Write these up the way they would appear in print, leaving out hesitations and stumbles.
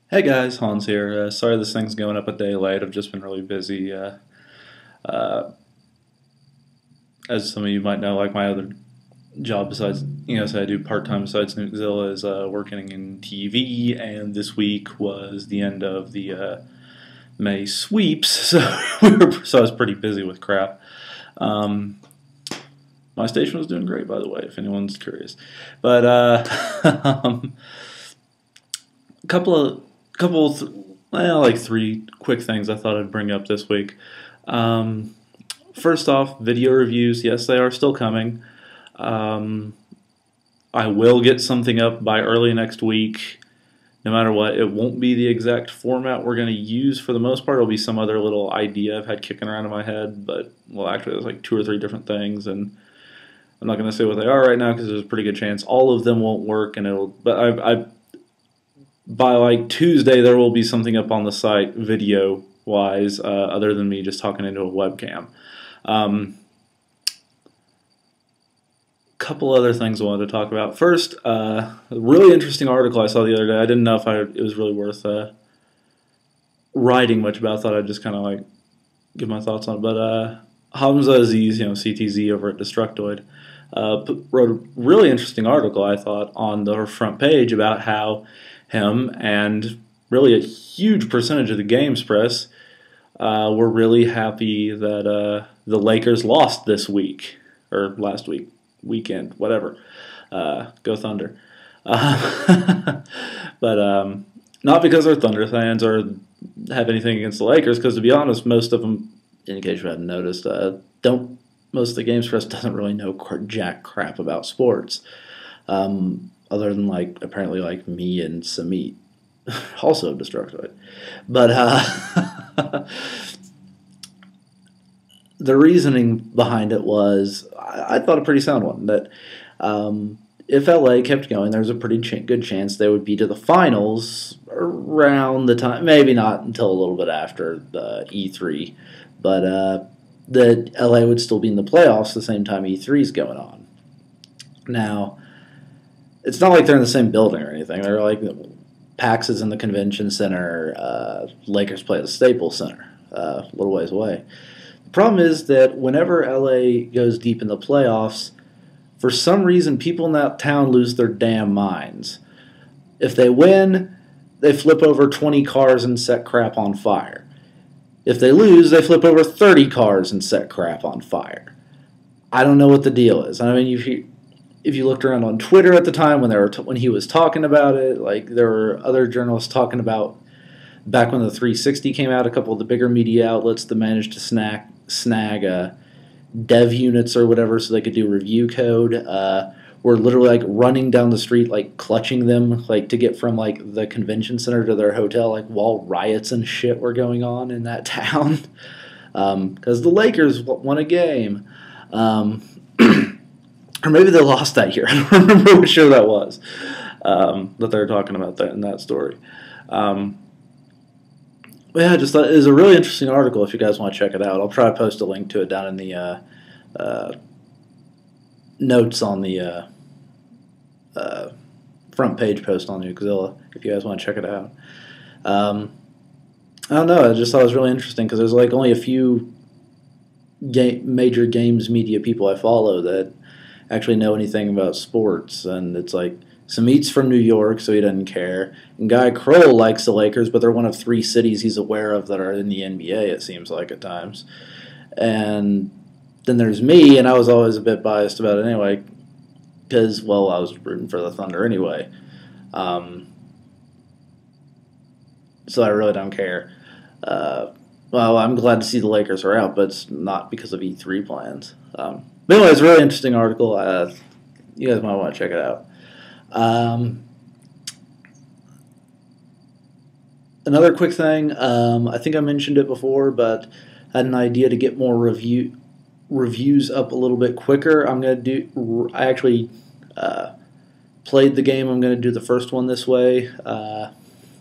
Hey guys, Hans here. Sorry this thing's going up a day late. I've just been really busy. Uh, as some of you might know, like my other job besides, so I do part-time besides Newtzilla is working in TV, and this week was the end of the May sweeps, so I was pretty busy with crap. Um, my station was doing great, by the way, if anyone's curious. But a like three quick things I thought I'd bring up this week. Um, First off, video reviews. Yes, they are still coming. Um, I will get something up by early next week. No matter what, it won't be the exact format we're going to use for the most part. It'll be some other little idea I've had kicking around in my head. But, well, actually, there's like two or three different things, and I'm not going to say what they are right now because there's a pretty good chance all of them won't work. And it'll, but I by like Tuesday, there will be something up on the site video wise, other than me just talking into a webcam. Couple other things I wanted to talk about. First, a really interesting article I saw the other day. I didn't know if it was really worth writing much about. I thought I'd just kind of like give my thoughts on it. But Hamza Aziz, CTZ over at Destructoid, wrote a really interesting article, I thought, on the front page about how him and really a huge percentage of the games press were really happy that the Lakers lost this week, or last weekend, whatever. Go Thunder. But not because they're Thunder fans or have anything against the Lakers, because to be honest, most of them, in case you hadn't noticed, don't. Most of the games press doesn't really know jack crap about sports. Other than like apparently like me and Samit, also Destructoid. But the reasoning behind it was, I thought a pretty sound one, that if LA kept going, there's a pretty good chance they would be to the finals around the time, maybe not until a little bit after the E3, but that LA would still be in the playoffs the same time E3 is going on. Now, it's not like they're in the same building or anything. They're like PAX is in the convention center. Lakers play at the Staples Center, a little ways away. The problem is that whenever LA goes deep in the playoffs, for some reason people in that town lose their damn minds. If they win, they flip over 20 cars and set crap on fire. If they lose, they flip over 30 cars and set crap on fire. I don't know what the deal is. I mean, if you looked around on Twitter at the time when he was talking about it, like there were other journalists talking about back when the 360 came out, a couple of the bigger media outlets that managed to snag dev units or whatever so they could do review code were literally like running down the street, like clutching them, like to get from like the convention center to their hotel, like while riots and shit were going on in that town because the Lakers won a game. Or maybe they lost that year. I don't remember which year that was that they were talking about that in that story. Yeah, I just thought it was a really interesting article if you guys want to check it out. I'll try to post a link to it down in the notes on the front page post on Newtzilla if you guys want to check it out. I don't know. I just thought it was really interesting because there's like only a few major games media people I follow that actually know anything about sports, and it's like Samit's from New York, so he doesn't care. And Guy Kroll likes the Lakers, but they're one of three cities he's aware of that are in the NBA, it seems like at times. And then there's me, and I was always a bit biased about it anyway, because, well, I was rooting for the Thunder anyway. So I really don't care. Well, I'm glad to see the Lakers are out, but it's not because of E3 plans. But anyway, it's a really interesting article. You guys might want to check it out. Another quick thing, I think I mentioned it before, but I had an idea to get more reviews up a little bit quicker. I actually played the game. I'm going to do the first one this way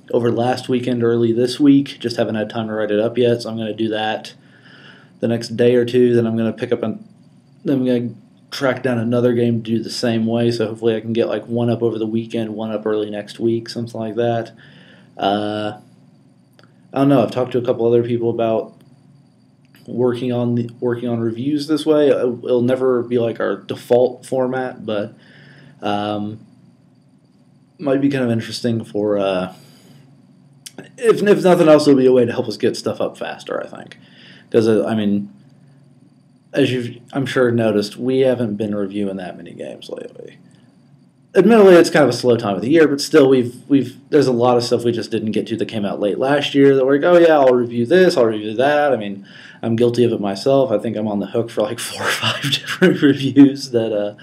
over last weekend, early this week. Just haven't had time to write it up yet, so I'm going to do that the next day or two. Then I'm going to then I'm going to track down another game to do the same way, so hopefully I can get like one up over the weekend, one up early next week, something like that. Uh, I don't know. I've talked to a couple other people about working on reviews this way. It'll never be like our default format, but might be kind of interesting for if nothing else, it'll be a way to help us get stuff up faster. I think because I mean, as you've I'm sure noticed, we haven't been reviewing that many games lately. Admittedly, it's kind of a slow time of the year, but still, we've there's a lot of stuff we just didn't get to that came out late last year that we're like, oh yeah, I'll review this, I'll review that. I mean, I'm guilty of it myself. I think I'm on the hook for like 4 or 5 different reviews that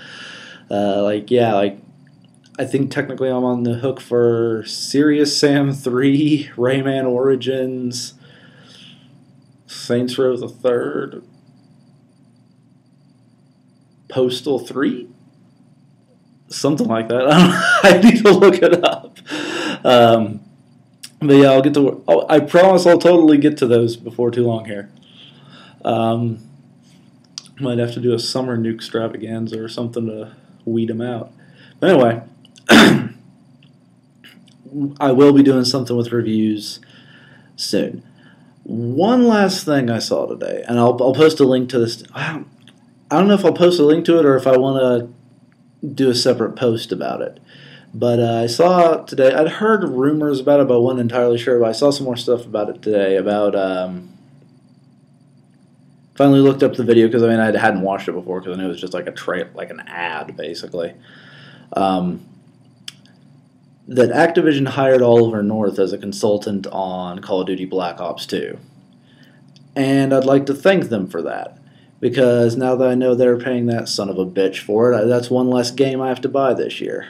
like yeah, like I think technically I'm on the hook for Serious Sam 3, Rayman Origins, Saints Row the Third, Postal 3. Something like that. I need to look it up. But yeah, I'll get to. I promise I'll totally get to those before too long here. Might have to do a summer nuke extravaganza or something to weed them out. But anyway, I will be doing something with reviews soon. One last thing I saw today, and I'll post a link to this. I don't know if I'll post a link to it or if I want to do a separate post about it. But I saw today, I'd heard rumors about it, but I wasn't entirely sure. But I saw some more stuff about it today. About finally looked up the video because I mean I hadn't watched it before because I knew it was just like like an ad basically. That Activision hired Oliver North as a consultant on Call of Duty Black Ops 2, and I'd like to thank them for that. Because now that I know they're paying that son of a bitch for it, that's one less game I have to buy this year.